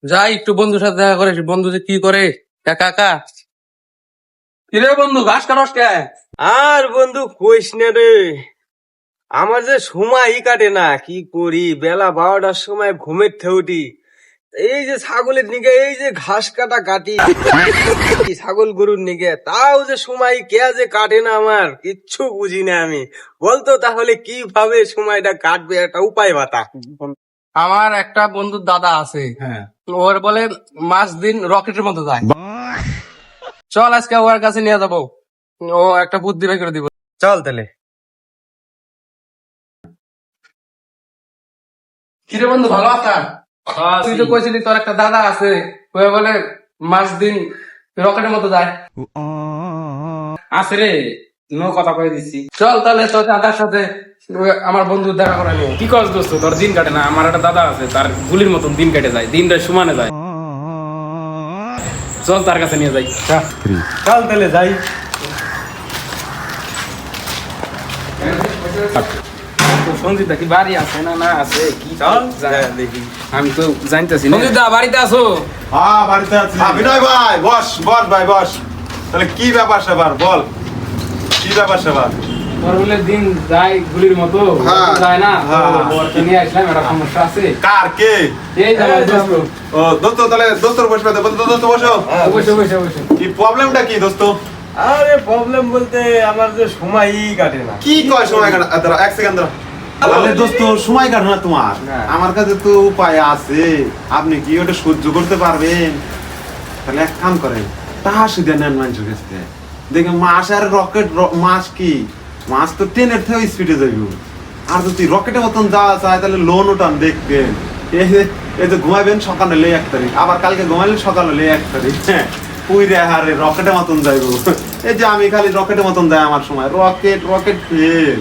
যাই একটু বন্ধুর সাথে দেখা করে আসি। বন্ধু যে কি করে একা একা। কিরে বন্ধু, ঘাস কাটস কে? আর বন্ধু কইস না রে, আমার যে সময়ই কাটে না। কি করি, বেলা 12টার সময় ঘুমের থেকে উঠি, এই যে ছাগলের নিগে এই যে ঘাস কাটা কাটি ছাগল গরুর নিগে, তাও যে সময় কে যে কাটে না আমার কিচ্ছু বুঝি না আমি। বলতো তাহলে কিভাবে সময়টা কাটবে, একটা উপায় বাতা। আমার একটা বন্ধুর দাদা আছে, ওর বলে মাস দিন রকেটের মতো যায়। চল আজকে ওর কাছে নিয়ে যাবো, ও একটা বুদ্ধি বের করে দিব। চল তাহলে। কিরে বন্ধু, ভালো আছা? তুই তো কইছিলি তোর একটা দাদা আছে, ওই বলে মাস দিন রকেটের মতো যায়। আছে রে, নো কথা কয়ে দিচ্ছি। চল তাহলে তোর দাদার সাথে আমার বন্ধুর দেখা করে নিও। কি কস দোস্ত, তোর দিন কাটে না? আমার একটা দাদা আছে, তার গুলির মতন দিন কেটে যায়, দিনটা সমানে যায়। চল তার কাছে নিয়ে যাই। চল তাহলে যাই। সঞ্জিত দা কি বাড়ি আছে না না আছে কি? চল দেখি, আমি তো জানতেছি না। সঞ্জিত দা বাড়িতে আছো? হ্যাঁ বাড়িতে আছি। বিনয় ভাই বস বস ভাই বস। তাহলে কি ব্যাপার সেবার বল, কি ব্যাপার সেবার? তোর বলে দিন যায় গুলির মতো, হ্যাঁ। যায় না? হ্যাঁ। ওকে নিয়ে আসলাম, একটা সমস্যা আছে। কার কে? এই যে আমার দোস্ত। ও দোস্ত, তাহলে দোস্তর বসবে তো, দোস্ত বসো। বসে বসে বসে। কি প্রবলেমটা কি দোস্ত? আরে প্রবলেম বলতে আমার যে সময়ই কাটে না। কি কয় সময় কাটা? দাঁড়া এক সেকেন্ড দাঁড়া। তাহলে দোস্ত সময় কাটে না তোমার? না। আমার কাছে তো উপায় আছে, আপনি কি ওটা সহ্য করতে পারবেন? তাহলে এক কাম করেন, টাকা সুদে নেন মানুষের কাছ থেকে। দেখেন মাস আর রকেট, মাস কি মাস তো ট্রেনের থেকে স্পিডে যাইব। আর যদি রকেটের মতন যাওয়া চায় তাহলে লোন উঠান দেখবেন। এই যে ঘুমাইবেন সকাল হলে 1 তারিখ, আবার কালকে ঘুমাইলেন সকাল হলে 1 তারিখ। হ্যাঁ পুইরে হারে রকেটের মতন যাইব। এই যে আমি খালি রকেটের মতন যায় আমার সময়, রকেট রকেট ফেল।